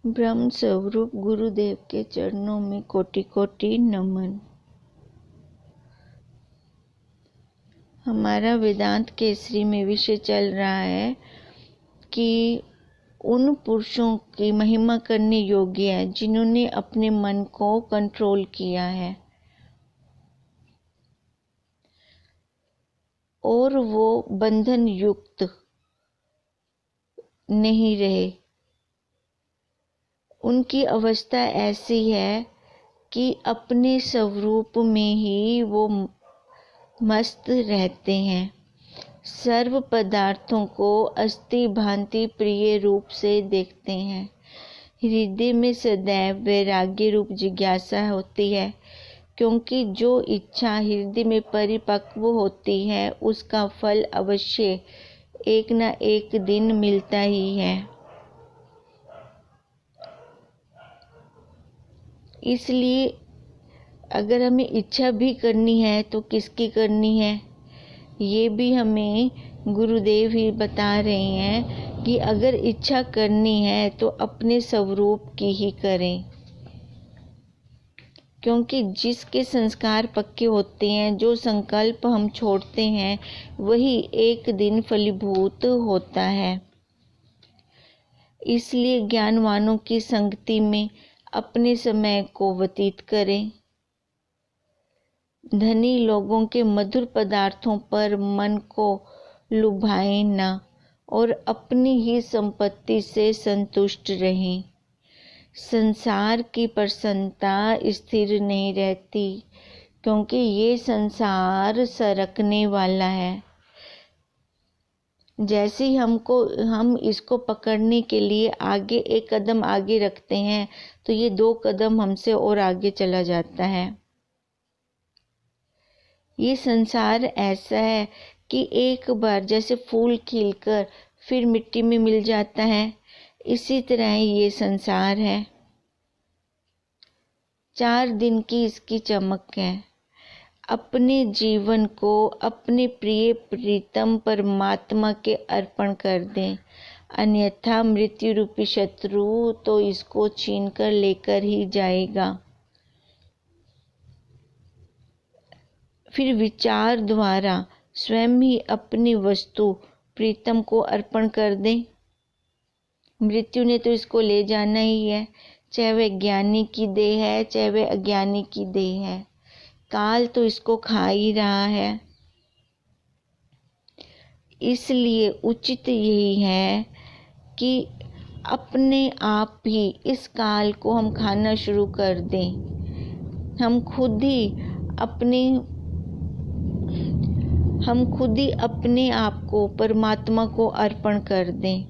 ब्रह्म स्वरूप गुरुदेव के चरणों में कोटि कोटि नमन। हमारा वेदांत केसरी में विषय चल रहा है कि उन पुरुषों की महिमा करने योग्य है जिन्होंने अपने मन को कंट्रोल किया है और वो बंधन युक्त नहीं रहे। उनकी अवस्था ऐसी है कि अपने स्वरूप में ही वो मस्त रहते हैं। सर्व पदार्थों को अस्थि भांति प्रिय रूप से देखते हैं। हृदय में सदैव वैराग्य रूप जिज्ञासा होती है, क्योंकि जो इच्छा हृदय में परिपक्व होती है उसका फल अवश्य एक न एक दिन मिलता ही है। इसलिए अगर हमें इच्छा भी करनी है तो किसकी करनी है, ये भी हमें गुरुदेव ही बता रहे हैं कि अगर इच्छा करनी है तो अपने स्वरूप की ही करें, क्योंकि जिसके संस्कार पक्के होते हैं, जो संकल्प हम छोड़ते हैं, वही एक दिन फलीभूत होता है। इसलिए ज्ञानवानों की संगति में अपने समय को व्यतीत करें। धनी लोगों के मधुर पदार्थों पर मन को लुभाएं न और अपनी ही संपत्ति से संतुष्ट रहें। संसार की प्रसन्नता स्थिर नहीं रहती, क्योंकि ये संसार सरकने वाला है। जैसे ही हम इसको पकड़ने के लिए आगे एक कदम आगे रखते हैं तो ये 2 कदम हमसे और आगे चला जाता है। ये संसार ऐसा है कि एक बार जैसे फूल खिलकर फिर मिट्टी में मिल जाता है, इसी तरह ही ये संसार है। 4 दिन की इसकी चमक है। अपने जीवन को अपने प्रिय प्रीतम परमात्मा के अर्पण कर दें, अन्यथा मृत्यु रूपी शत्रु तो इसको छीन कर लेकर ही जाएगा। फिर विचार द्वारा स्वयं ही अपनी वस्तु प्रीतम को अर्पण कर दें। मृत्यु ने तो इसको ले जाना ही है, चाहे वह ज्ञानी की देह है चाहे वह अज्ञानी की देह है। काल तो इसको खा ही रहा है। इसलिए उचित यही है कि अपने आप ही इस काल को हम खाना शुरू कर दें। हम खुद ही अपने आप को परमात्मा को अर्पण कर दें,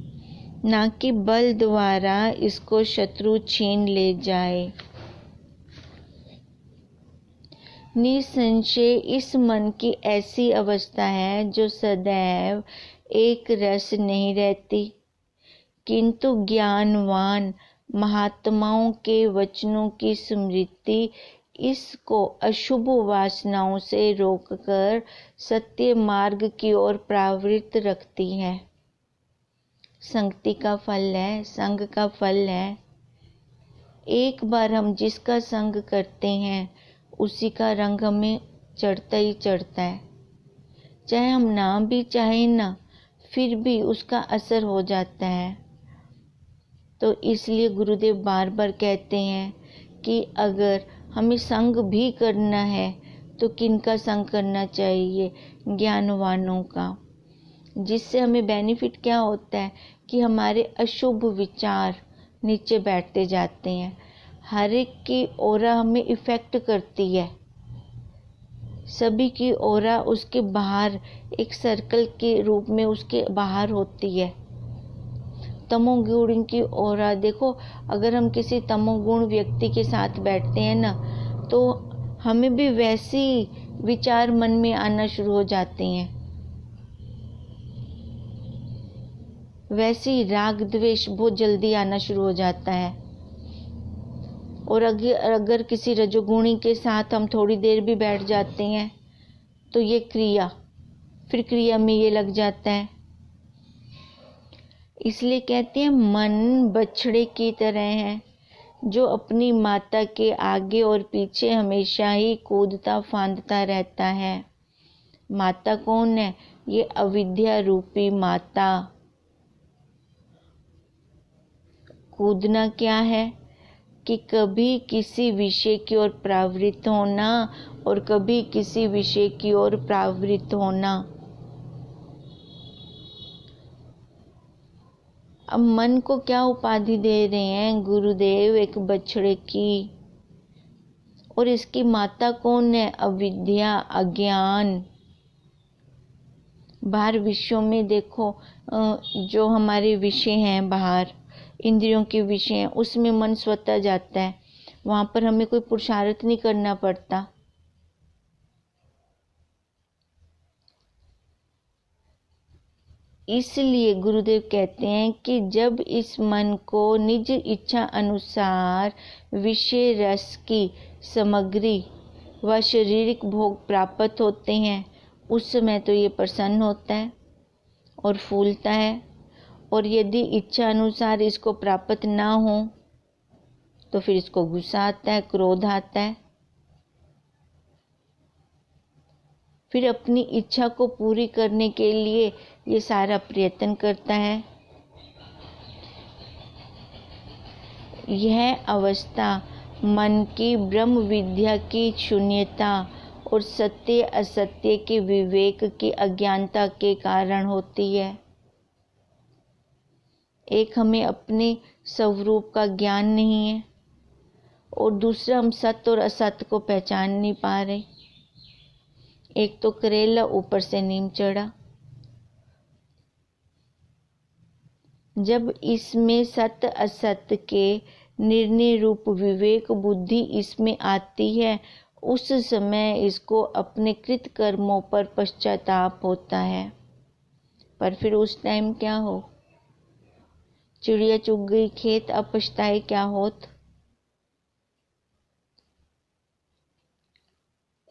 ना कि बल द्वारा इसको शत्रु छीन ले जाए। निसंशय इस मन की ऐसी अवस्था है जो सदैव एक रस नहीं रहती, किंतु ज्ञानवान महात्माओं के वचनों की स्मृति इसको अशुभ वासनाओं से रोककर सत्य मार्ग की ओर प्रवृत्त रखती है। संगति का फल है, संग का फल है। एक बार हम जिसका संग करते हैं उसी का रंग हमें चढ़ता ही चढ़ता है। चाहे हम ना भी चाहें ना, फिर भी उसका असर हो जाता है। तो इसलिए गुरुदेव बार बार कहते हैं कि अगर हमें संग भी करना है तो किनका संग करना चाहिए, ज्ञानवानों का। जिससे हमें बेनिफिट क्या होता है कि हमारे अशुभ विचार नीचे बैठते जाते हैं। हर एक की ऑरा हमें इफ़ेक्ट करती है। सभी की ऑरा उसके बाहर एक सर्कल के रूप में उसके बाहर होती है। तमोगुण की ऑरा देखो, अगर हम किसी तमोगुण व्यक्ति के साथ बैठते हैं ना, तो हमें भी वैसी विचार मन में आना शुरू हो जाते हैं। वैसी राग द्वेष बहुत जल्दी आना शुरू हो जाता है। और अगर किसी रजोगुणी के साथ हम थोड़ी देर भी बैठ जाते हैं तो ये क्रिया में ये लग जाता है। इसलिए कहते हैं मन बछड़े की तरह है, जो अपनी माता के आगे और पीछे हमेशा ही कूदता फांदता रहता है। माता कौन है? ये अविद्या रूपी माता। कूदना क्या है? कि कभी किसी विषय की ओर प्रवृत्त होना और कभी किसी विषय की ओर प्रवृत्त होना। अब मन को क्या उपाधि दे रहे हैं गुरुदेव? एक बछड़े की। और इसकी माता कौन है? अविद्या, अज्ञान। बाहर विषयों में देखो, जो हमारे विषय हैं बाहर, इंद्रियों के विषय हैं, उसमें मन स्वतः जाता है। वहां पर हमें कोई पुरुषार्थ नहीं करना पड़ता। इसलिए गुरुदेव कहते हैं कि जब इस मन को निज इच्छा अनुसार विषय रस की सामग्री व शारीरिक भोग प्राप्त होते हैं, उस समय तो ये प्रसन्न होता है और फूलता है। और यदि इच्छा अनुसार इसको प्राप्त ना हो तो फिर इसको गुस्सा आता है, क्रोध आता है। फिर अपनी इच्छा को पूरी करने के लिए ये सारा प्रयत्न करता है। यह अवस्था मन की ब्रह्म विद्या की शून्यता और सत्य असत्य के विवेक की अज्ञानता के कारण होती है। एक, हमें अपने स्वरूप का ज्ञान नहीं है, और दूसरा, हम सत्य और असत्य को पहचान नहीं पा रहे। एक तो करेला ऊपर से नीम चढ़ा। जब इसमें सत्य असत्य के निर्णय रूप विवेक बुद्धि इसमें आती है, उस समय इसको अपने कृत कर्मों पर पश्चाताप होता है। पर फिर उस टाइम क्या हो? चिड़िया चुग गई खेत, अब पछताए क्या होत।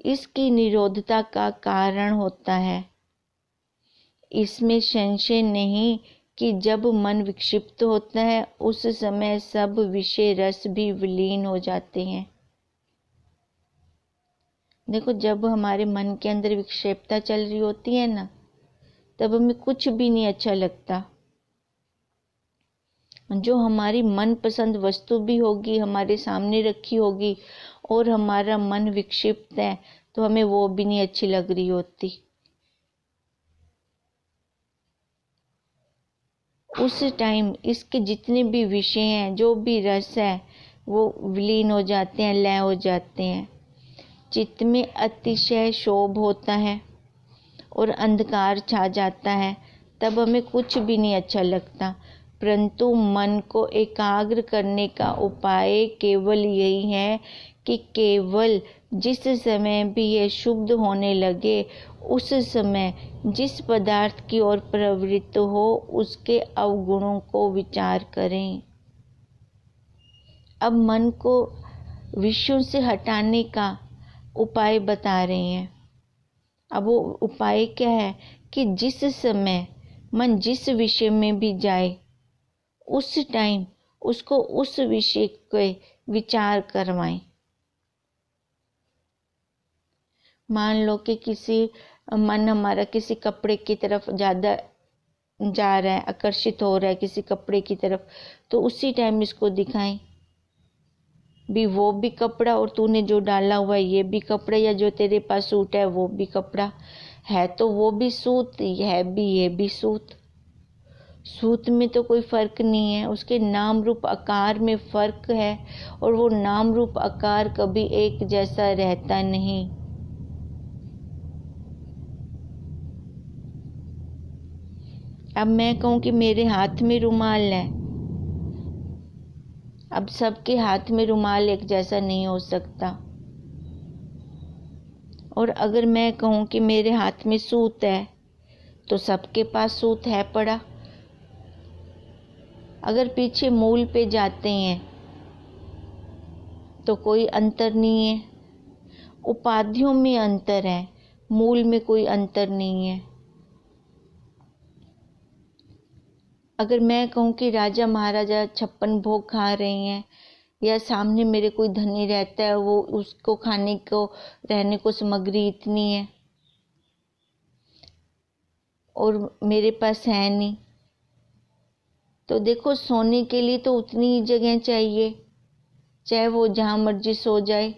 इसकी निरोधता का कारण होता है। इसमें संशय नहीं कि जब मन विक्षिप्त होता है उस समय सब विषय रस भी विलीन हो जाते हैं। देखो, जब हमारे मन के अंदर विक्षेपता चल रही होती है ना, तब हमें कुछ भी नहीं अच्छा लगता। जो हमारी मनपसंद वस्तु भी होगी, हमारे सामने रखी होगी, और हमारा मन विक्षिप्त है, तो हमें वो भी नहीं अच्छी लग रही होती। उस टाइम इसके जितने भी विषय हैं, जो भी रस है, वो विलीन हो जाते हैं, लय हो जाते हैं। चित्त में अतिशय शोभ होता है और अंधकार छा जाता है, तब हमें कुछ भी नहीं अच्छा लगता। परंतु मन को एकाग्र करने का उपाय केवल यही है कि केवल जिस समय भी यह शुद्ध होने लगे, उस समय जिस पदार्थ की ओर प्रवृत्त हो, उसके अवगुणों को विचार करें। अब मन को विषयों से हटाने का उपाय बता रहे हैं। अब वो उपाय क्या है कि जिस समय मन जिस विषय में भी जाए, उस टाइम उसको उस विषय के विचार करवाएं। मान लो कि मन हमारा किसी कपड़े की तरफ ज़्यादा जा रहा है, आकर्षित हो रहा है किसी कपड़े की तरफ, तो उसी टाइम इसको दिखाएं भी वो भी कपड़ा, और तूने जो डाला हुआ है ये भी कपड़ा, या जो तेरे पास सूट है वो भी कपड़ा है, तो वो भी सूत है, भी ये भी सूत। सूत में तो कोई फर्क नहीं है, उसके नाम रूप आकार में फर्क है, और वो नाम रूप आकार कभी एक जैसा रहता नहीं। अब मैं कहूँ कि मेरे हाथ में रुमाल है, अब सबके हाथ में रुमाल एक जैसा नहीं हो सकता। और अगर मैं कहूँ कि मेरे हाथ में सूत है, तो सबके पास सूत है पड़ा। अगर पीछे मूल पे जाते हैं तो कोई अंतर नहीं है। उपाधियों में अंतर है, मूल में कोई अंतर नहीं है। अगर मैं कहूँ कि राजा महाराजा 56 भोग खा रहे हैं, या सामने मेरे कोई धनी रहता है, वो उसको खाने को रहने को सामग्री इतनी है और मेरे पास है नहीं, तो देखो सोने के लिए तो उतनी ही जगह चाहिए, चाहे वो जहाँ मर्जी सो जाए।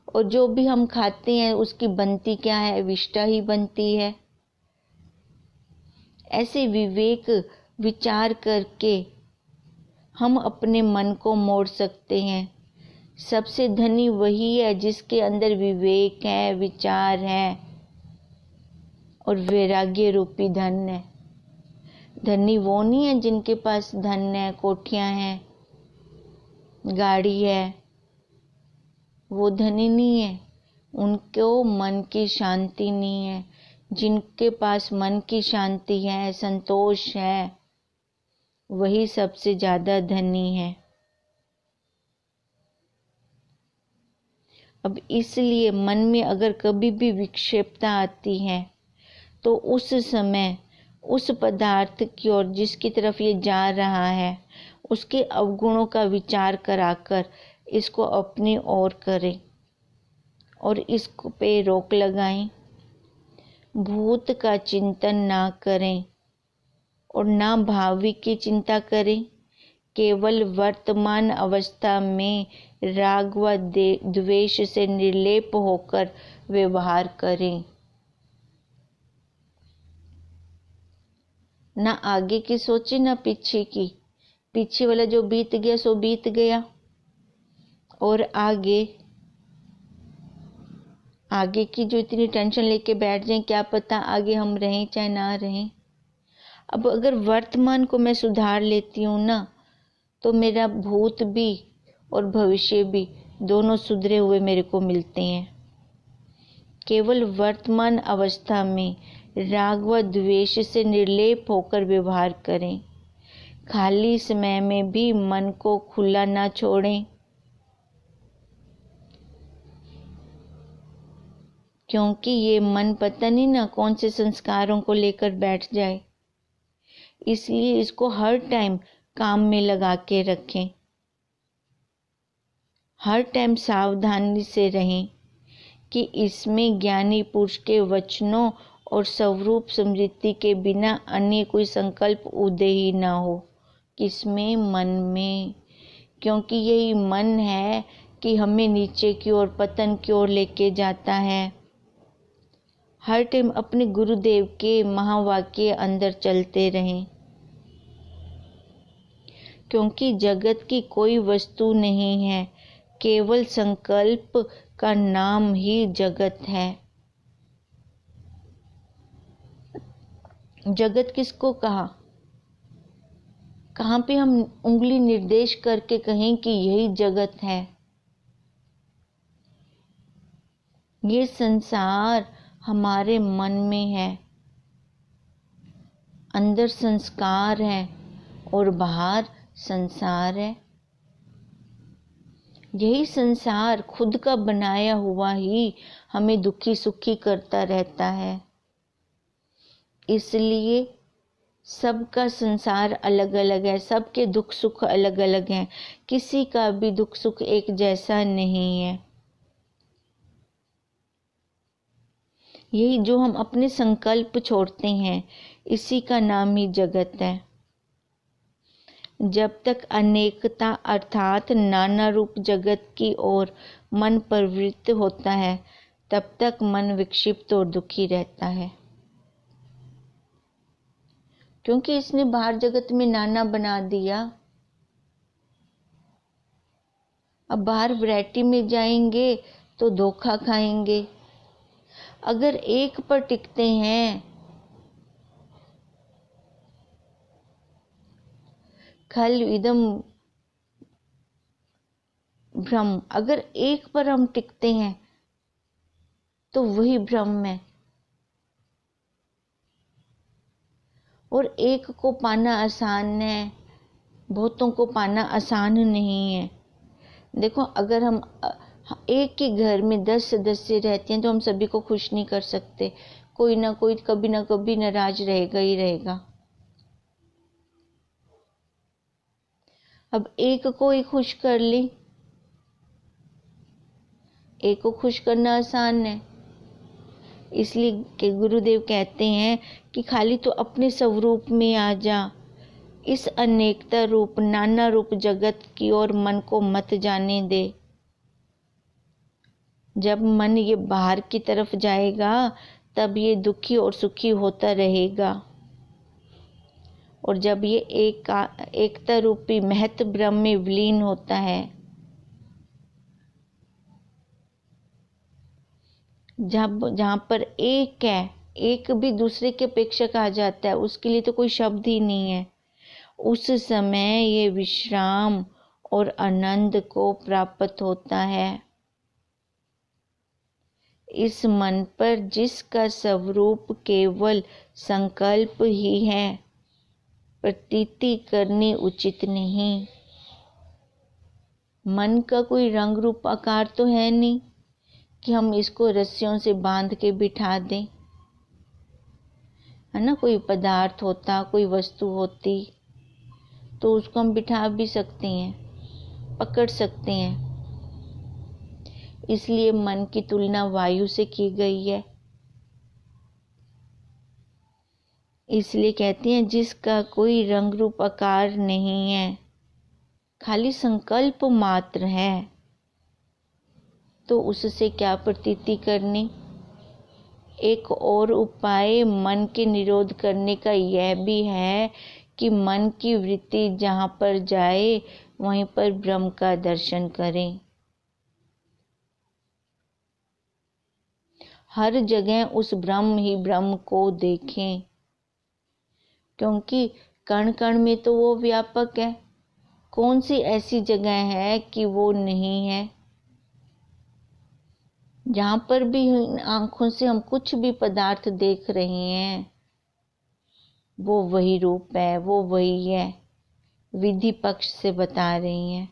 और जो भी हम खाते हैं उसकी बनती क्या है, विष्ठा ही बनती है। ऐसे विवेक विचार करके हम अपने मन को मोड़ सकते हैं। सबसे धनी वही है जिसके अंदर विवेक है, विचार है और वैराग्य रूपी धन है। धनी वो नहीं है जिनके पास धन है, कोठियां हैं, गाड़ी है, वो धनी नहीं है। उनको मन की शांति नहीं है। जिनके पास मन की शांति है, संतोष है, वही सबसे ज्यादा धनी है। अब इसलिए मन में अगर कभी भी विक्षेपता आती है तो उस समय उस पदार्थ की ओर जिसकी तरफ ये जा रहा है उसके अवगुणों का विचार कराकर इसको अपनी ओर करें और इसको पे रोक लगाएं। भूत का चिंतन ना करें और ना भावी की चिंता करें। केवल वर्तमान अवस्था में राग व द्वेष से निर्लेप होकर व्यवहार करें। ना आगे की सोचे ना पीछे की। पीछे वाला जो बीत गया सो बीत गया, और आगे की जो इतनी टेंशन लेके बैठ जाए, क्या पता आगे हम रहें चाहे ना रहें। अब अगर वर्तमान को मैं सुधार लेती हूँ ना, तो मेरा भूत भी और भविष्य भी दोनों सुधरे हुए मेरे को मिलते हैं। केवल वर्तमान अवस्था में राग व द्वेष से निर्लेप होकर व्यवहार करें। खाली समय में भी मन को खुला ना छोड़ें, क्योंकि ये मन पता नहीं ना कौन से संस्कारों को लेकर बैठ जाए। इसलिए इसको हर टाइम काम में लगा के रखें। हर टाइम सावधानी से रहें कि इसमें ज्ञानी पुरुष के वचनों और स्वरूप स्मृति के बिना अन्य कोई संकल्प उदय ही ना हो। किसमें? मन में। क्योंकि यही मन है कि हमें नीचे की ओर, पतन की ओर लेके जाता है। हर टाइम अपने गुरुदेव के महावाक्य अंदर चलते रहें, क्योंकि जगत की कोई वस्तु नहीं है, केवल संकल्प का नाम ही जगत है। जगत किसको कहा? कहाँ पे हम उंगली निर्देश करके कहें कि यही जगत है? ये संसार हमारे मन में है। अंदर संस्कार है और बाहर संसार है। यही संसार खुद का बनाया हुआ ही हमें दुखी सुखी करता रहता है। इसलिए सबका संसार अलग अलग है, सबके दुख सुख अलग अलग हैं। किसी का भी दुख सुख एक जैसा नहीं है। यही जो हम अपने संकल्प छोड़ते हैं, इसी का नाम ही जगत है। जब तक अनेकता अर्थात नाना रूप जगत की ओर मन प्रवृत्त होता है, तब तक मन विक्षिप्त और दुखी रहता है, क्योंकि इसने बाहर जगत में नाना बना दिया। अब बाहर वैरायटी में जाएंगे तो धोखा खाएंगे। अगर एक पर टिकते हैं, खल इदम भ्रम, अगर एक पर हम टिकते हैं तो वही भ्रम है। और एक को पाना आसान है, बहुतों को पाना आसान नहीं है। देखो, अगर हम एक ही घर में 10 सदस्य रहते हैं तो हम सभी को खुश नहीं कर सकते। कोई ना कोई कभी ना कभी नाराज रहेगा ही रहेगा। अब एक को ही खुश कर ली, एक को खुश करना आसान है। इसलिए के गुरुदेव कहते हैं कि खाली तो अपने स्वरूप में आ जा, इस अनेकता रूप नाना रूप जगत की ओर मन को मत जाने दे। जब मन ये बाहर की तरफ जाएगा तब ये दुखी और सुखी होता रहेगा, और जब ये एकता रूपी महत ब्रह्म में विलीन होता है, जहाँ पर एक है, एक भी दूसरे के अपेक्षा कहा जाता है, उसके लिए तो कोई शब्द ही नहीं है, उस समय ये विश्राम और आनंद को प्राप्त होता है। इस मन पर जिसका स्वरूप केवल संकल्प ही है, प्रतीति करनी उचित नहीं। मन का कोई रंग रूप आकार तो है नहीं कि हम इसको रस्सियों से बांध के बिठा दें, है ना। कोई पदार्थ होता, कोई वस्तु होती तो उसको हम बिठा भी सकते हैं, पकड़ सकते हैं। इसलिए मन की तुलना वायु से की गई है। इसलिए कहते हैं जिसका कोई रंग रूप आकार नहीं है, खाली संकल्प मात्र है, तो उससे क्या प्रतीति करनी। एक और उपाय मन के निरोध करने का यह भी है कि मन की वृत्ति जहाँ पर जाए वहीं पर ब्रह्म का दर्शन करें। हर जगह उस ब्रह्म ही ब्रह्म को देखें, क्योंकि कण कण में तो वो व्यापक है। कौन सी ऐसी जगह है कि वो नहीं है। जहाँ पर भी आंखों से हम कुछ भी पदार्थ देख रहे हैं, वो वही रूप है, वो वही है। विधि पक्ष से बता रही हैं।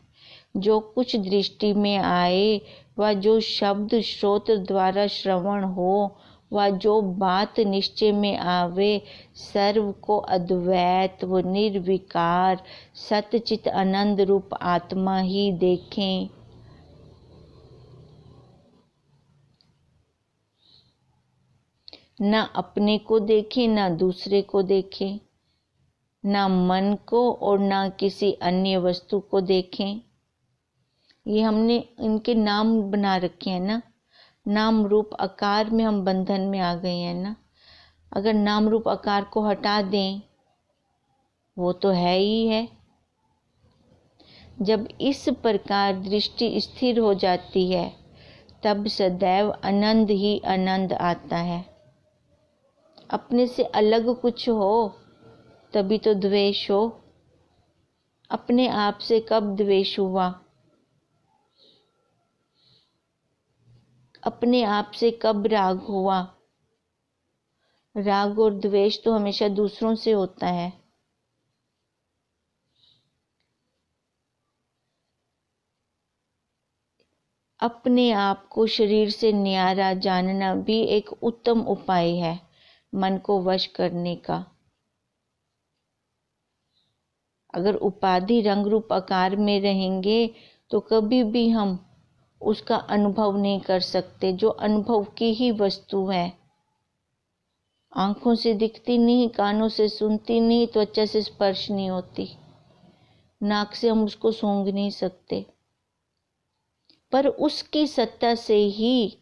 जो कुछ दृष्टि में आए व जो शब्द श्रोत्र द्वारा श्रवण हो व जो बात निश्चय में आवे, सर्व को अद्वैत व निर्विकार सतचित आनंद रूप आत्मा ही देखें। न अपने को देखें, न दूसरे को देखें, न मन को और न किसी अन्य वस्तु को देखें। ये हमने इनके नाम बना रखे हैं ना, नाम रूप आकार में हम बंधन में आ गए हैं ना। अगर नाम रूप आकार को हटा दें, वो तो है ही है। जब इस प्रकार दृष्टि स्थिर हो जाती है, तब सदैव आनंद ही आनंद आता है। अपने से अलग कुछ हो तभी तो द्वेष हो। अपने आप से कब द्वेष हुआ? अपने आप से कब राग हुआ? राग और द्वेष तो हमेशा दूसरों से होता है। अपने आप को शरीर से न्यारा जानना भी एक उत्तम उपाय है मन को वश करने का। अगर उपाधि रंग रूप आकार में रहेंगे तो कभी भी हम उसका अनुभव नहीं कर सकते, जो अनुभव की ही वस्तु है। आंखों से दिखती नहीं, कानों से सुनती नहीं, त्वचा से स्पर्श नहीं होती, नाक से हम उसको सूंघ नहीं सकते, पर उसकी सत्ता से ही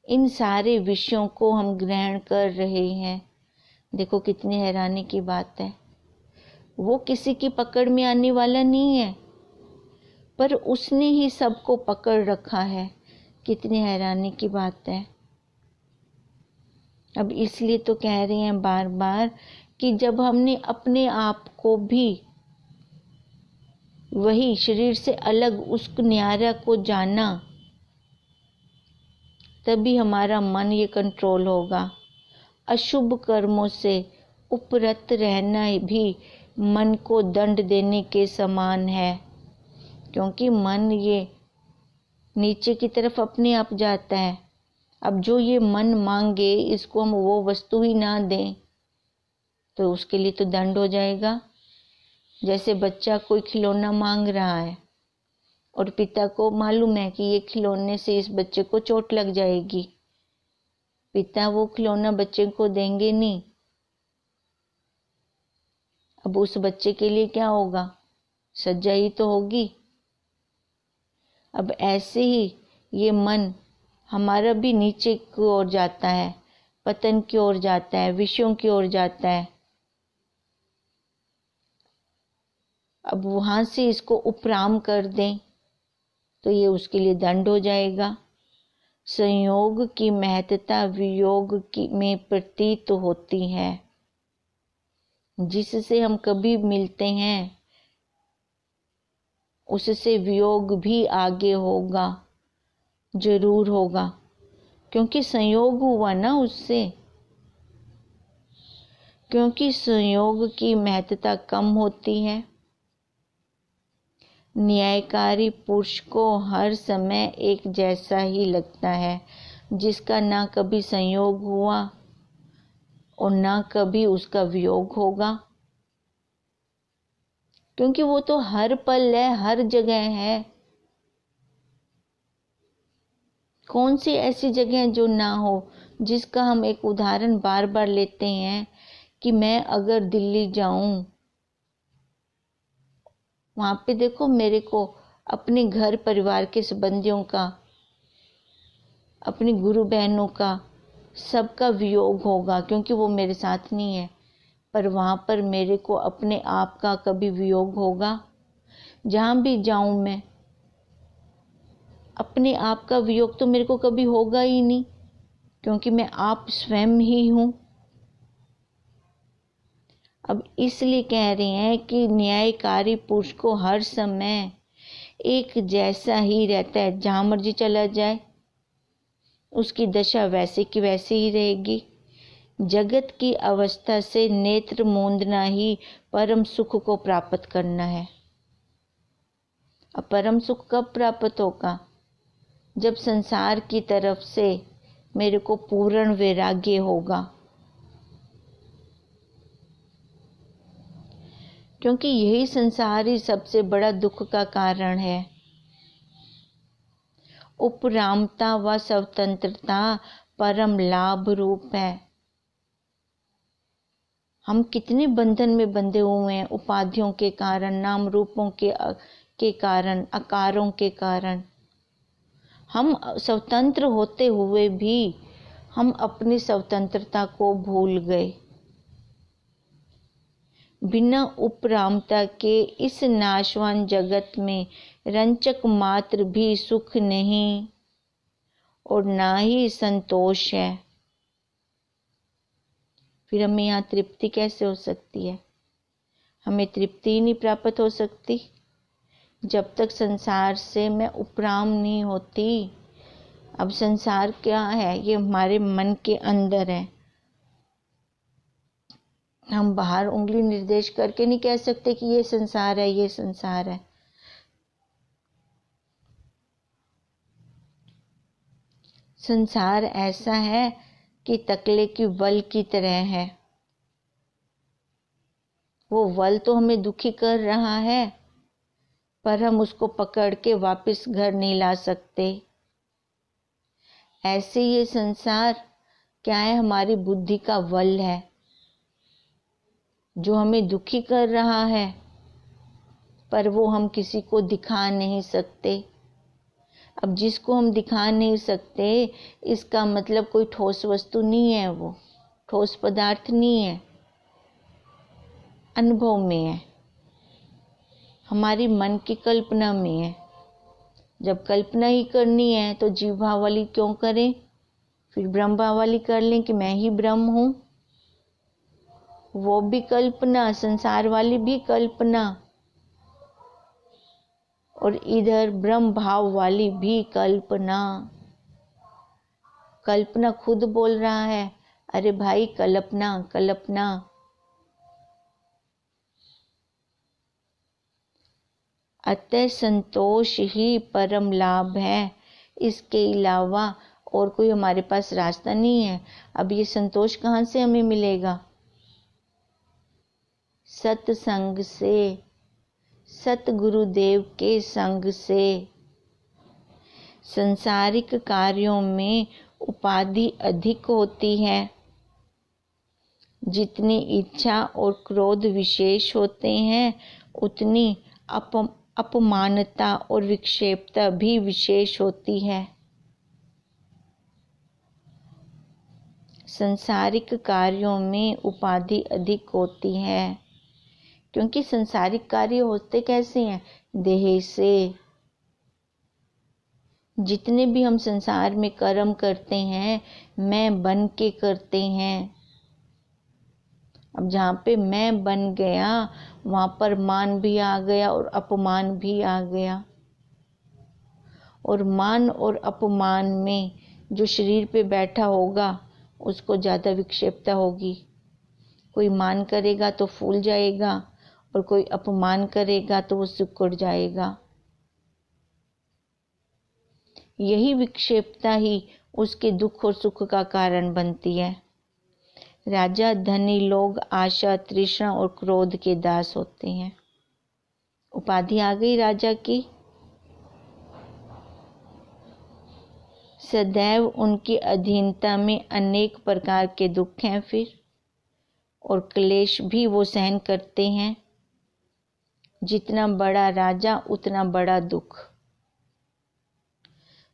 इन सारे विषयों को हम ग्रहण कर रहे हैं। देखो कितनी हैरानी की बात है। वो किसी की पकड़ में आने वाला नहीं है, पर उसने ही सबको पकड़ रखा है। कितनी हैरानी की बात है। अब इसलिए तो कह रहे हैं बार बार कि जब हमने अपने आप को भी वही शरीर से अलग उस न्यारा को जाना, तभी हमारा मन ये कंट्रोल होगा। अशुभ कर्मों से उपरत रहना भी मन को दंड देने के समान है, क्योंकि मन ये नीचे की तरफ अपने आप जाता है। अब जो ये मन मांगे, इसको हम वो वस्तु ही ना दें तो उसके लिए तो दंड हो जाएगा। जैसे बच्चा कोई खिलौना मांग रहा है और पिता को मालूम है कि ये खिलौने से इस बच्चे को चोट लग जाएगी, पिता वो खिलौना बच्चे को देंगे नहीं। अब उस बच्चे के लिए क्या होगा? सजा ही तो होगी। अब ऐसे ही ये मन हमारा भी नीचे की ओर जाता है, पतन की ओर जाता है, विषयों की ओर जाता है। अब वहां से इसको उपराम कर दें तो ये उसके लिए दंड हो जाएगा। संयोग की महत्ता वियोग की में प्रतीत होती है। जिससे हम कभी मिलते हैं उससे वियोग भी आगे होगा, जरूर होगा, क्योंकि संयोग हुआ ना उससे। क्योंकि संयोग की महत्ता कम होती है। न्यायकारी पुरुष को हर समय एक जैसा ही लगता है, जिसका ना कभी संयोग हुआ और ना कभी उसका वियोग होगा, क्योंकि वो तो हर पल है, हर जगह है। कौन सी ऐसी जगह जो ना हो? जिसका हम एक उदाहरण बार बार लेते हैं कि मैं अगर दिल्ली जाऊं, वहां पे देखो मेरे को अपने घर परिवार के संबंधियों का, अपनी गुरु बहनों का, सबका वियोग होगा क्योंकि वो मेरे साथ नहीं है। पर वहां पर मेरे को अपने आप का कभी वियोग होगा? जहां भी जाऊं मैं, अपने आप का वियोग तो मेरे को कभी होगा ही नहीं, क्योंकि मैं आप स्वयं ही हूं। अब इसलिए कह रहे हैं कि न्यायकारी पुरुष को हर समय एक जैसा ही रहता है, जहां मर्जी चला जाए उसकी दशा वैसे की वैसे ही रहेगी। जगत की अवस्था से नेत्र मूंदना ही परम सुख को प्राप्त करना है। अब परम सुख कब प्राप्त होगा? जब संसार की तरफ से मेरे को पूर्ण वैराग्य होगा, क्योंकि यही संसार ही सबसे बड़ा दुख का कारण है। उपरामता व स्वतंत्रता परम लाभ रूप है। हम कितने बंधन में बंधे हुए हैं, उपाधियों के कारण, नाम रूपों के कारण, आकारों के कारण। हम स्वतंत्र होते हुए भी हम अपनी स्वतंत्रता को भूल गए। बिना उपरामता के इस नाशवान जगत में रंचक मात्र भी सुख नहीं और ना ही संतोष है। फिर हमें यहाँ तृप्ति कैसे हो सकती है? हमें तृप्ति ही नहीं प्राप्त हो सकती जब तक संसार से मैं उपराम नहीं होती। अब संसार क्या है? ये हमारे मन के अंदर है। हम बाहर उंगली निर्देश करके नहीं कह सकते कि ये संसार है, ये संसार है। संसार ऐसा है कि तकले की वल की तरह है। वो वल तो हमें दुखी कर रहा है, पर हम उसको पकड़ के वापस घर नहीं ला सकते। ऐसे ये संसार क्या है? हमारी बुद्धि का वल है जो हमें दुखी कर रहा है, पर वो हम किसी को दिखा नहीं सकते। अब जिसको हम दिखा नहीं सकते, इसका मतलब कोई ठोस वस्तु नहीं है, वो ठोस पदार्थ नहीं है, अनुभव में है, हमारी मन की कल्पना में है। जब कल्पना ही करनी है तो जीवा वाली क्यों करें? फिर ब्रह्मा वाली कर लें कि मैं ही ब्रह्म हूं। वो भी कल्पना, संसार वाली भी कल्पना, और इधर ब्रह्म भाव वाली भी कल्पना। कल्पना खुद बोल रहा है, अरे भाई कल्पना कल्पना। अतः संतोष ही परम लाभ है, इसके अलावा और कोई हमारे पास रास्ता नहीं है। अब ये संतोष कहाँ से हमें मिलेगा? सत्संग से, सतगुरुदेव के संग से। संसारिक कार्यों में उपाधि अधिक होती है। जितनी इच्छा और क्रोध विशेष होते हैं, उतनी अपमानता और विक्षेपता भी विशेष होती है। संसारिक कार्यों में उपाधि अधिक होती है, क्योंकि संसारिक कार्य होते कैसे हैं? देह से। जितने भी हम संसार में कर्म करते हैं, मैं बन के करते हैं। अब जहाँ पे मैं बन गया, वहाँ पर मान भी आ गया और अपमान भी आ गया। और मान और अपमान में जो शरीर पे बैठा होगा, उसको ज़्यादा विक्षेपता होगी। कोई मान करेगा तो फूल जाएगा, और कोई अपमान करेगा तो वो सिकुड़ जाएगा। यही विक्षेपता ही उसके दुख और सुख का कारण बनती है। राजा धनी लोग आशा, तृष्णा और क्रोध के दास होते हैं। उपाधि आ गई राजा की। सदैव उनकी अधीनता में अनेक प्रकार के दुख हैं फिर, और क्लेश भी वो सहन करते हैं। जितना बड़ा राजा उतना बड़ा दुख।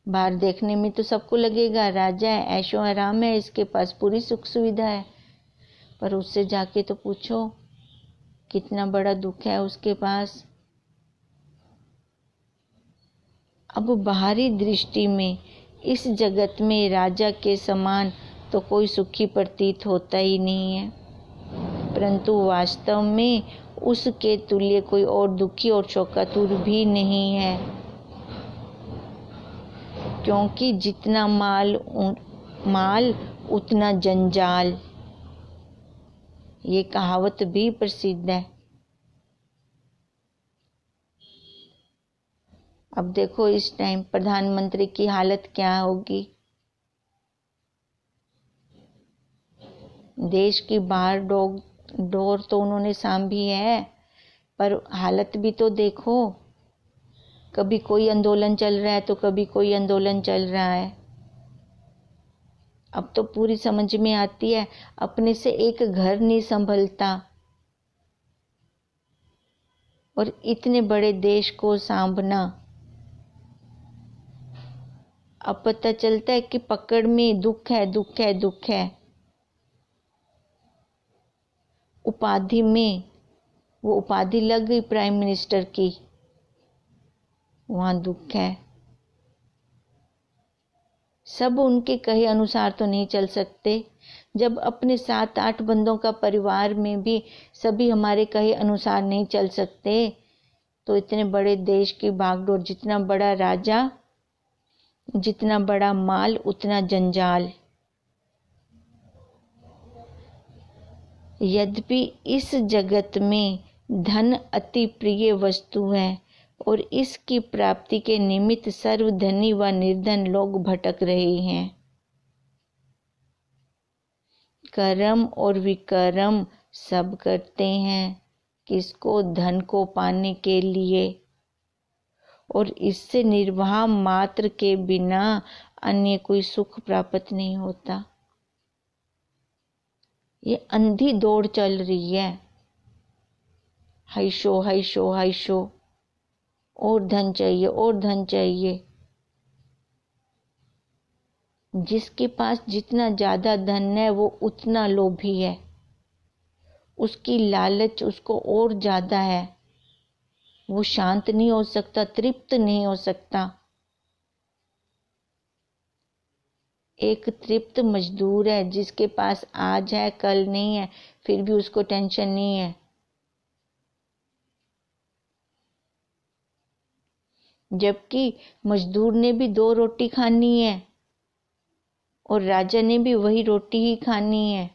बाहर देखने में तो सबको लगेगा राजा है, ऐशो आराम है, इसके पास पूरी सुख सुविधा है, पर उससे जाके तो पूछो कितना बड़ा दुख है उसके पास। अब बाहरी दृष्टि में इस जगत में राजा के समान तो कोई सुखी प्रतीत होता ही नहीं है, परंतु वास्तव में उसके तुल्य कोई और दुखी और शोकातुर भी नहीं है। क्योंकि जितना माल उतना जंजाल, ये कहावत भी प्रसिद्ध है। अब देखो इस टाइम प्रधानमंत्री की हालत क्या होगी। देश की बाहर डोर तो उन्होंने सांभी है, पर हालत भी तो देखो। कभी कोई आंदोलन चल रहा है तो कभी कोई आंदोलन चल रहा है। अब तो पूरी समझ में आती है, अपने से एक घर नहीं संभलता, और इतने बड़े देश को सांभना। अब पता चलता है कि पकड़ में दुख है, दुख है, दुख है। उपाधि में, वो उपाधि लग गई प्राइम मिनिस्टर की, वहां दुख है। सब उनके कहे अनुसार तो नहीं चल सकते। जब अपने 7-8 बंदों का परिवार में भी सभी हमारे कहे अनुसार नहीं चल सकते, तो इतने बड़े देश की भागदौड़, जितना बड़ा राजा, जितना बड़ा माल उतना जंजाल। यद्यपि इस जगत में धन अति प्रिय वस्तु है, और इसकी प्राप्ति के निमित्त सर्वधनी व निर्धन लोग भटक रहे हैं। कर्म और विकर्म सब करते हैं, किसको? धन को पाने के लिए, और इससे निर्वाह मात्र के बिना अन्य कोई सुख प्राप्त नहीं होता। ये अंधी दौड़ चल रही है, हाइशो हाइशो हाइशो, और धन चाहिए और धन चाहिए। जिसके पास जितना ज्यादा धन है वो उतना लोभी है, उसकी लालच उसको और ज्यादा है। वो शांत नहीं हो सकता, तृप्त नहीं हो सकता। एक तृप्त मजदूर है जिसके पास आज है कल नहीं है, फिर भी उसको टेंशन नहीं है। जबकि मजदूर ने भी 2 रोटी खानी है, और राजा ने भी वही रोटी ही खानी है।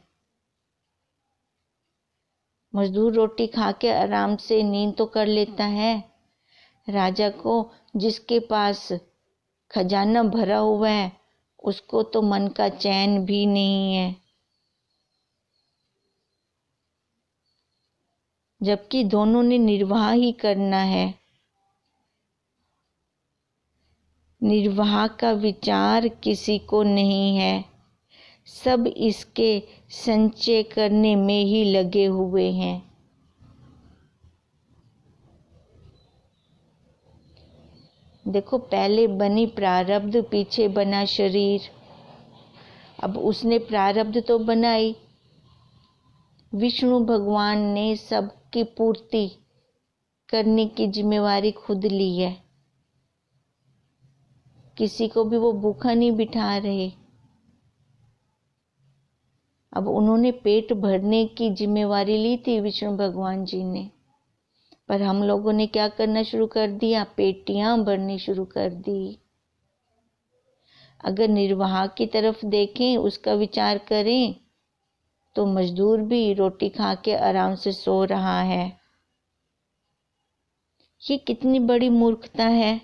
मजदूर रोटी खा के आराम से नींद तो कर लेता है, राजा को जिसके पास खजाना भरा हुआ है उसको तो मन का चैन भी नहीं है। जबकि दोनों ने निर्वाह ही करना है। निर्वाह का विचार किसी को नहीं है, सब इसके संचय करने में ही लगे हुए हैं। देखो, पहले बनी प्रारब्ध, पीछे बना शरीर। अब उसने प्रारब्ध तो बनाई, विष्णु भगवान ने सबकी पूर्ति करने की जिम्मेवारी खुद ली है। किसी को भी वो भूखा नहीं बिठा रहे। अब उन्होंने पेट भरने की जिम्मेवारी ली थी विष्णु भगवान जी ने, पर हम लोगों ने क्या करना शुरू कर दिया? पेटियां भरनी शुरू कर दी। अगर निर्वाह की तरफ देखें, उसका विचार करें, तो मजदूर भी रोटी खा के आराम से सो रहा है। ये कितनी बड़ी मूर्खता है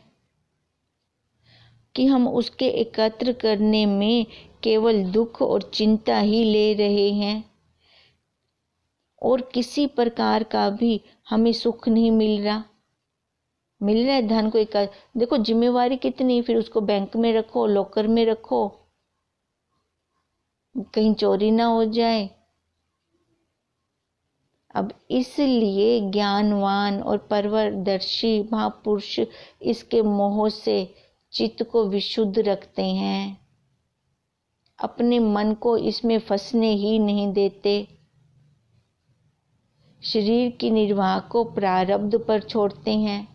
कि हम उसके एकत्र करने में केवल दुख और चिंता ही ले रहे हैं और किसी प्रकार का भी हमें सुख नहीं मिल रहा। मिल रहा है धन को एक, देखो जिम्मेवारी कितनी, फिर उसको बैंक में रखो, लॉकर में रखो, कहीं चोरी ना हो जाए। अब इसलिए ज्ञानवान और परवरदर्शी महापुरुष इसके मोह से चित्त को विशुद्ध रखते हैं, अपने मन को इसमें फंसने ही नहीं देते। शरीर की निर्वाह को प्रारब्ध पर छोड़ते हैं,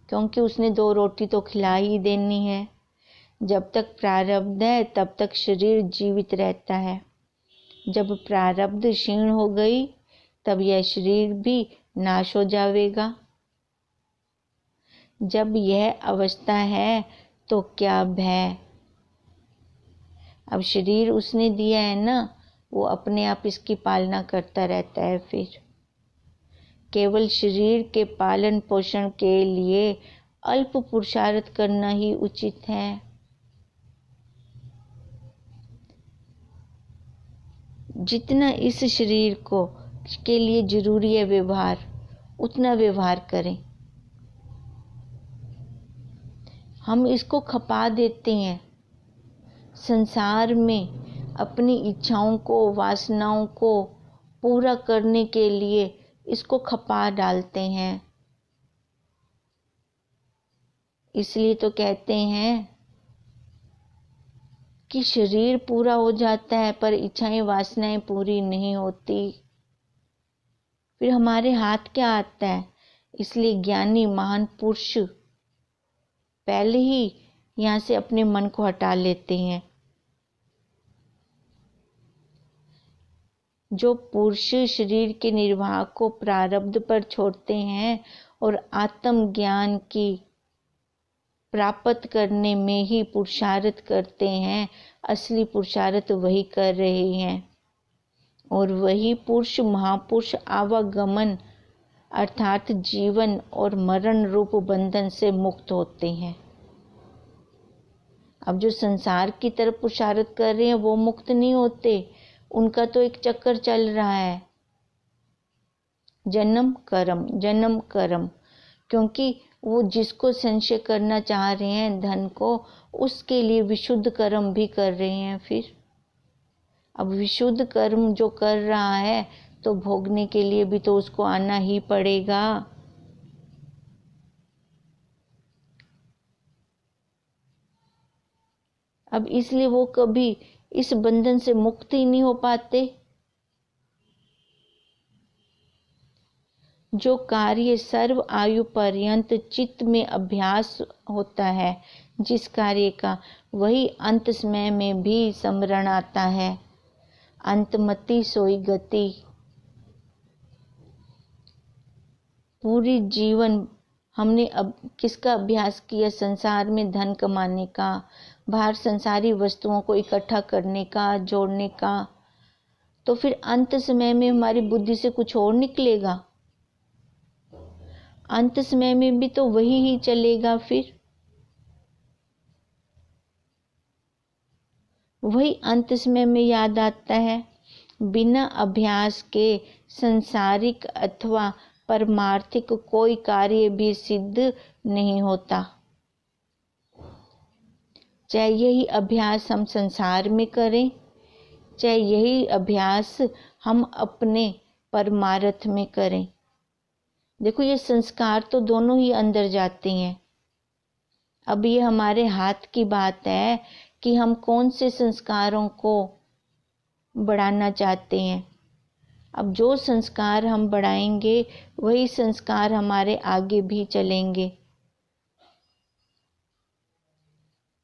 क्योंकि उसने 2 रोटी तो खिला ही देनी है। जब तक प्रारब्ध है तब तक शरीर जीवित रहता है। जब प्रारब्ध क्षीण हो गई तब यह शरीर भी नाश हो जाएगा। जब यह अवस्था है तो क्या भय। अब शरीर उसने दिया है ना, वो अपने आप इसकी पालना करता रहता है। फिर केवल शरीर के पालन पोषण के लिए अल्प पुरुषार्थ करना ही उचित है। जितना इस शरीर को के लिए जरूरी है व्यवहार, उतना व्यवहार करें। हम इसको खपा देते हैं संसार में, अपनी इच्छाओं को, वासनाओं को पूरा करने के लिए इसको खपा डालते हैं। इसलिए तो कहते हैं कि शरीर पूरा हो जाता है पर इच्छाएं वासनाएं पूरी नहीं होती। फिर हमारे हाथ क्या आता है? इसलिए ज्ञानी महान पुरुष पहले ही यहाँ से अपने मन को हटा लेते हैं। जो पुरुष शरीर के निर्वाह को प्रारब्ध पर छोड़ते हैं और आत्म ज्ञान की प्राप्त करने में ही पुरुषार्थ करते हैं, असली पुरुषार्थ वही कर रहे हैं। और वही पुरुष महापुरुष आवागमन अर्थात जीवन और मरण रूप बंधन से मुक्त होते हैं। अब जो संसार की तरफ पुरुषार्थ कर रहे हैं वो मुक्त नहीं होते, उनका तो एक चक्कर चल रहा है, जन्म कर्म, क्योंकि वो जिसको संचय करना चाह रहे हैं धन को, उसके लिए विशुद्ध कर्म भी कर रहे हैं। फिर अब विशुद्ध कर्म जो कर रहा है तो भोगने के लिए भी तो उसको आना ही पड़ेगा। अब इसलिए वो कभी इस बंधन से मुक्त ही नहीं हो पाते। जो कार्य सर्व आयु पर्यंत चित्त में अभ्यास होता है जिस कार्य का, वही अंत समय में भी स्मरण आता है। अंतमति सोई गति। पूरी जीवन हमने अब किसका अभ्यास किया? संसार में धन कमाने का, बाहर संसारी वस्तुओं को इकट्ठा करने का, जोड़ने का। तो फिर अंत समय में हमारी बुद्धि से कुछ और निकलेगा? अंत समय में भी तो वही ही चलेगा। फिर वही अंत समय में याद आता है बिना अभ्यास के संसारिक अथवा परमार्थिक कोई कार्य भी सिद्ध नहीं होता। चाहे यही अभ्यास हम संसार में करें, चाहे यही अभ्यास हम अपने परमार्थ में करें। देखो, ये संस्कार तो दोनों ही अंदर जाते हैं। अब ये हमारे हाथ की बात है कि हम कौन से संस्कारों को बढ़ाना चाहते हैं। अब जो संस्कार हम बढ़ाएंगे वही संस्कार हमारे आगे भी चलेंगे।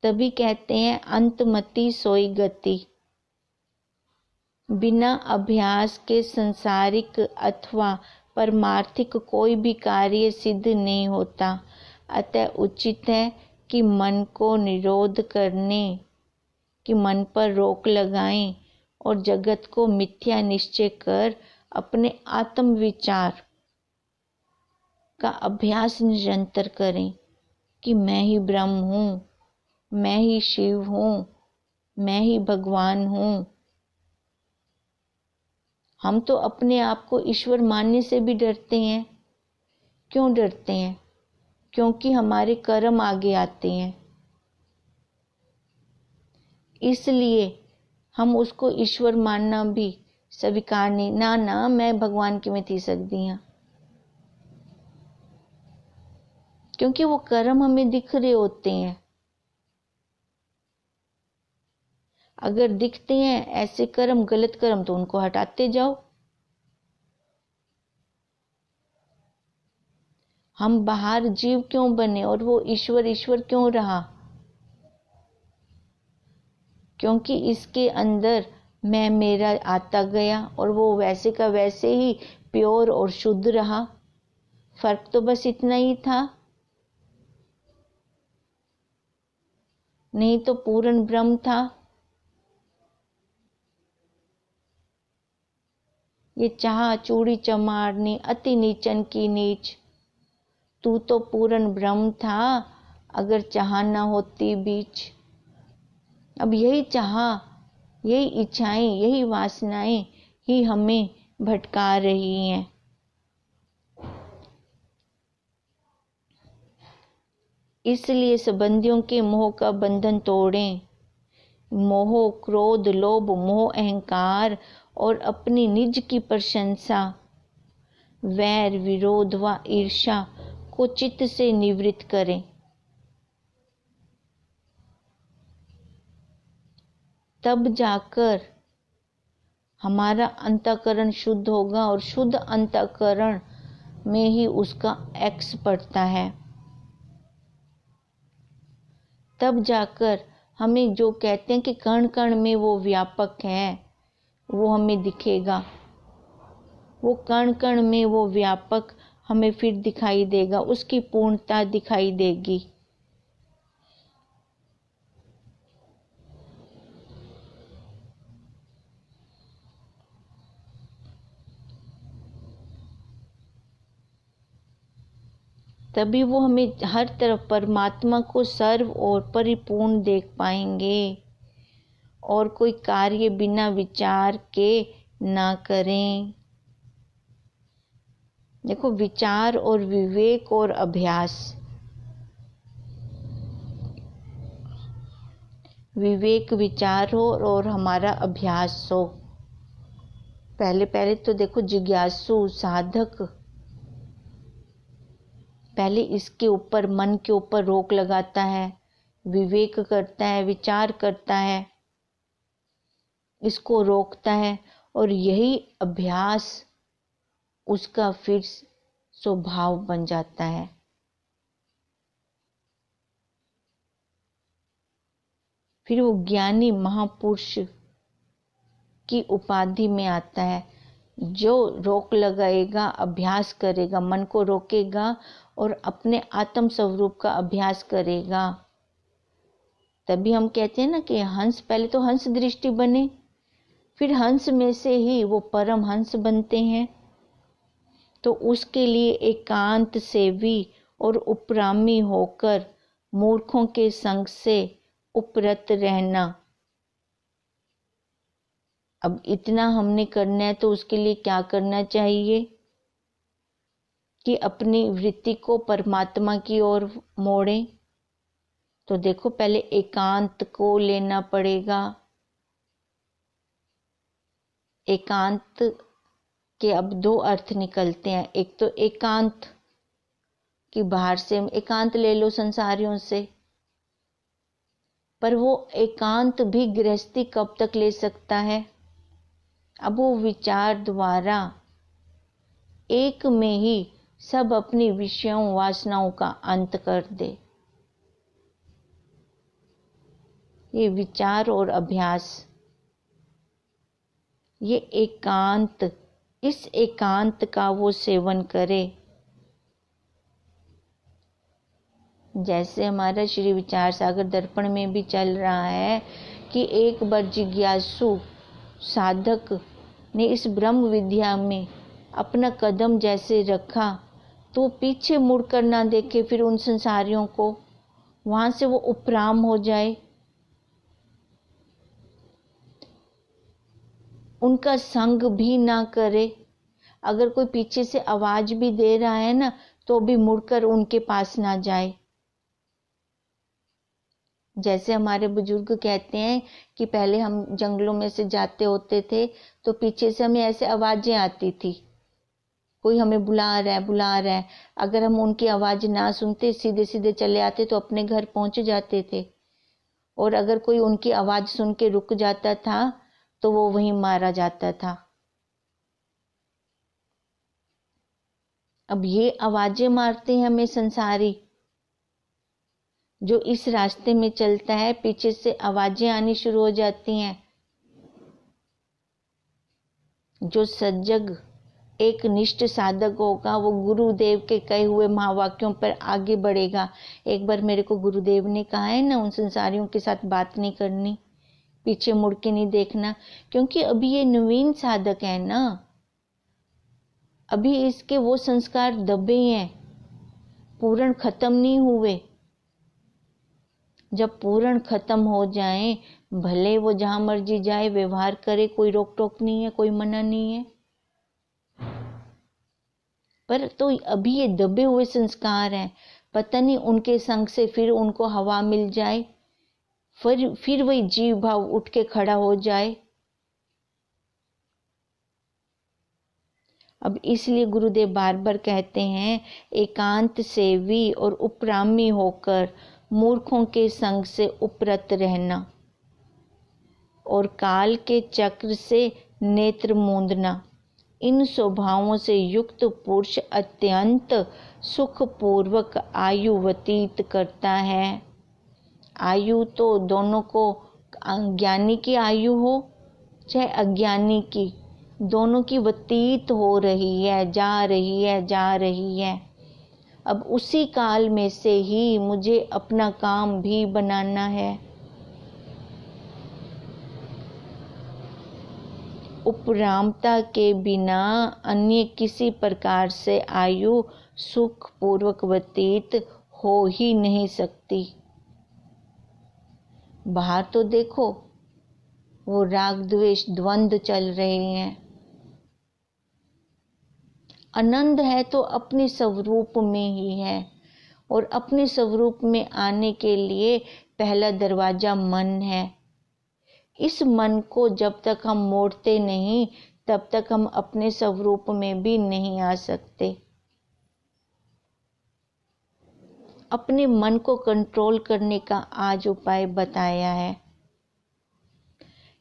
तभी कहते हैं अंतमति सोई गति। बिना अभ्यास के संसारिक अथवा परमार्थिक कोई भी कार्य सिद्ध नहीं होता। अतः उचित है कि मन को निरोध करने, कि मन पर रोक लगाएं और जगत को मिथ्या निश्चय कर अपने आत्म विचार का अभ्यास निरंतर करें कि मैं ही ब्रह्म हूँ, मैं ही शिव हूँ, मैं ही भगवान हूँ। हम तो अपने आप को ईश्वर मानने से भी डरते हैं। क्यों डरते हैं? क्योंकि हमारे कर्म आगे आते हैं। इसलिए हम उसको ईश्वर मानना भी स्वीकार नहीं। ना मैं भगवान की में थी सकती हूँ, क्योंकि वो कर्म हमें दिख रहे होते हैं। अगर दिखते हैं ऐसे कर्म, गलत कर्म, तो उनको हटाते जाओ। हम बाहर जीव क्यों बने और वो ईश्वर ईश्वर क्यों रहा? क्योंकि इसके अंदर मैं मेरा आता गया और वो वैसे का वैसे ही प्योर और शुद्ध रहा। फर्क तो बस इतना ही था, नहीं तो पूर्ण ब्रह्म था। ये चाह चूड़ी चमारनी अति नीचन की नीच, तू तो पूर्ण ब्रह्म था अगर चाह न होती बीच। अब यही चाह, यही इच्छाएं, यही वासनाएं ही हमें भटका रही हैं। इसलिए संबंधियों के मोह का बंधन तोड़ें। मोह, क्रोध, लोभ, मोह, अहंकार और अपनी निज की प्रशंसा, वैर, विरोध व ईर्ष्या को चित्त से निवृत्त करें। तब जाकर हमारा अंतःकरण शुद्ध होगा और शुद्ध अंतःकरण में ही उसका एक्स पड़ता है। तब जाकर हमें जो कहते हैं कि कण कण में वो व्यापक है, वो हमें दिखेगा। वो कण कण में वो व्यापक हमें फिर दिखाई देगा, उसकी पूर्णता दिखाई देगी। तभी वो हमें हर तरफ परमात्मा को सर्व और परिपूर्ण देख पाएंगे। और कोई कार्य बिना विचार के ना करें। देखो, विचार और विवेक और अभ्यास, विवेक विचार हो और हमारा अभ्यास हो। पहले तो देखो, जिज्ञासु साधक पहले इसके ऊपर, मन के ऊपर रोक लगाता है, विवेक करता है, विचार करता है, इसको रोकता है, और यही अभ्यास उसका फिर स्वभाव बन जाता है। फिर वो ज्ञानी महापुरुष की उपाधि में आता है। जो रोक लगाएगा, अभ्यास करेगा, मन को रोकेगा और अपने आत्म स्वरूप का अभ्यास करेगा, तभी हम कहते हैं ना कि हंस, पहले तो हंस दृष्टि बने, फिर हंस में से ही वो परम हंस बनते हैं। तो उसके लिए एकांत सेवी और उपरामी होकर मूर्खों के संग से उपरत रहना, अब इतना हमने करना है तो उसके लिए क्या करना चाहिए कि अपनी वृत्ति को परमात्मा की ओर मोड़ें। तो देखो, पहले एकांत को लेना पड़ेगा। एकांत के अब दो अर्थ निकलते हैं। एक तो एकांत कि बाहर से एकांत ले लो संसारियों से, पर वो एकांत भी गृहस्थी कब तक ले सकता है? अब वो विचार द्वारा एक में ही सब अपनी विषयों वासनाओं का अंत कर दे। ये विचार और अभ्यास, ये एकांत, इस एकांत का वो सेवन करे। जैसे हमारा श्री विचार सागर दर्पण में भी चल रहा है कि एक बार जिज्ञासु साधक ने इस ब्रह्म विद्या में अपना कदम जैसे रखा तो पीछे मुड़कर ना देखे फिर उन संसारियों को, वहां से वो उपराम हो जाए, उनका संग भी ना करे। अगर कोई पीछे से आवाज भी दे रहा है ना तो भी मुड़कर उनके पास ना जाए। जैसे हमारे बुजुर्ग कहते हैं कि पहले हम जंगलों में से जाते होते थे तो पीछे से हमें ऐसे आवाजें आती थी, कोई हमें बुला रहा है। अगर हम उनकी आवाज ना सुनते, सीधे सीधे चले आते तो अपने घर पहुंच जाते थे। और अगर कोई उनकी आवाज सुन के रुक जाता था तो वो वहीं मारा जाता था। अब ये आवाजें मारते हैं हमें संसारी। जो इस रास्ते में चलता है पीछे से आवाजें आनी शुरू हो जाती हैं। जो सजग एक निष्ठ साधक होगा वो गुरुदेव के कहे हुए महावाक्यों पर आगे बढ़ेगा। एक बार मेरे को गुरुदेव ने कहा है ना, उन संसारियों के साथ बात नहीं करनी, पीछे मुड़ के नहीं देखना, क्योंकि अभी ये नवीन साधक है ना, अभी इसके वो संस्कार दबे हैं, पूर्ण खत्म नहीं हुए। जब पूर्ण खत्म हो जाए, भले वो जहां मर्जी जाए व्यवहार करे, कोई रोक टोक नहीं है, कोई मना नहीं है, पर तो अभी ये दबे हुए संस्कार हैं। पता नहीं उनके संग से फिर उनको हवा मिल जाए, फिर वही जीव भाव उठ के खड़ा हो जाए। अब इसलिए गुरुदेव बार बार कहते हैं, एकांत सेवी और उपरामी होकर मूर्खों के संग से उपरत रहना और काल के चक्र से नेत्र मूंदना। इन स्वभावों से युक्त पुरुष अत्यंत सुखपूर्वक आयु व्यतीत करता है। आयु तो दोनों को, ज्ञानी की आयु हो चाहे अज्ञानी की, दोनों की व्यतीत हो रही है, जा रही है। अब उसी काल में से ही मुझे अपना काम भी बनाना है। उपरामता के बिना अन्य किसी प्रकार से आयु सुख पूर्वक व्यतीत हो ही नहीं सकती। बाहर तो देखो वो राग द्वेष द्वंद्व चल रहे हैं। आनंद है तो अपने स्वरूप में ही है, और अपने स्वरूप में आने के लिए पहला दरवाजा मन है। इस मन को जब तक हम मोड़ते नहीं तब तक हम अपने स्वरूप में भी नहीं आ सकते। अपने मन को कंट्रोल करने का आज उपाय बताया है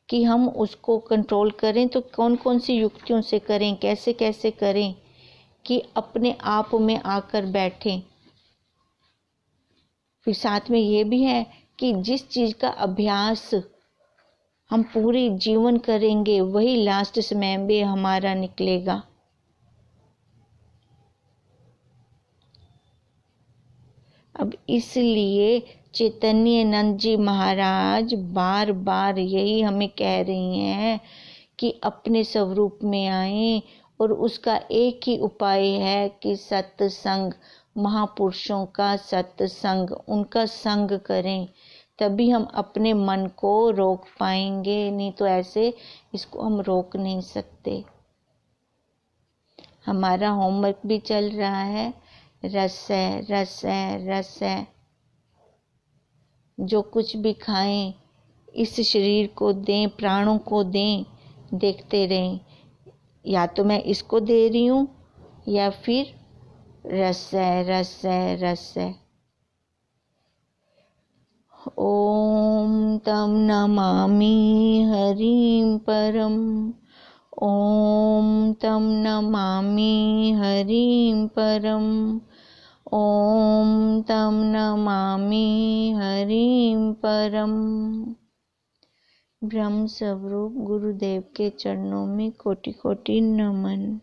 कि हम उसको कंट्रोल करें तो कौन कौन सी युक्तियों से करें, कैसे कैसे करें कि अपने आप में आकर बैठें। फिर साथ में ये भी है कि जिस चीज का अभ्यास हम पूरे जीवन करेंगे वही लास्ट समय में हमारा निकलेगा। अब इसलिए चैतन्यानंद जी महाराज बार बार यही हमें कह रही हैं कि अपने स्वरूप में आएं, और उसका एक ही उपाय है कि सत्संग, महापुरुषों का सत्संग, उनका संग करें, तभी हम अपने मन को रोक पाएंगे, नहीं तो ऐसे इसको हम रोक नहीं सकते। हमारा होमवर्क भी चल रहा है, रस है, रस है, रस है। जो कुछ भी खाएं इस शरीर को दें, प्राणों को दें, देखते रहें, या तो मैं इसको दे रही हूँ या फिर रस है, रस है, रस है। ओम तं नमामि हरिं परम, ओम तं नमामि हरिं परम, ओम तं नमामि हरिं परम। ब्रह्म स्वरूप गुरुदेव के चरणों में कोटि कोटि नमन।